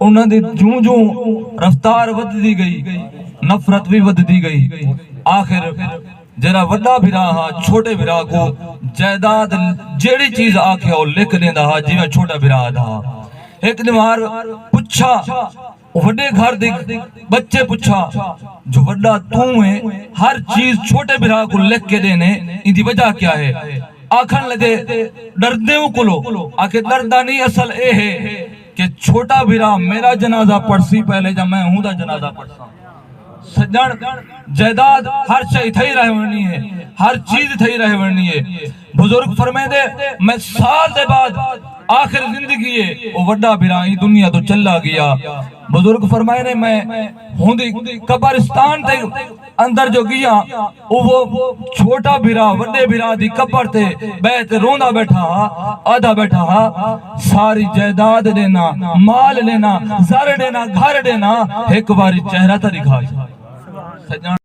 انہاں دی جوں جوں رفتار ودی گئی نفرت بھی ودی گئی آخر جرا وڈا بھرا ہا چھوٹے بھرا کو جائیداد جیڑی چیز آکھے اور لکھ دیندا ہا جی میں چھوٹا بھرا دا ایک دیوار پچھا وڈے گھر دے بچے پچھا جو وڈا تو ہے ہر چیز چھوٹے بھرا کو لکھ کے دینے ان دی وجہ کیا ہے آکھن لگے ڈردے ہوں کلو آکھے ڈردہ نہیں اصل اے ہے کہ چھوٹا بھرا میرا جنازہ پڑھسی پہلے جب میں ہوں دا جنازہ پڑھسا سجن جائیداد ہر شئی تھئی رہے ورنی ہے ہر چیز تھئی رہے ورنی ہے بزرگ فرمائے دے میں سال دے بعد آخر زندگی ہے وہ وڈا بھرائی دنیا تو چلا گیا بزرگ فرمائے نے میں ہوندی قبرستان تے اندر جو گیا وہ چھوٹا بھرا وڈے بھرا دی قبر تے بیت روندا بیٹھا آدھا بیٹھا ساری جائیداد دینا مال لینا زر دینا گھر دینا ایک باری چہرہ تا دکھا سجن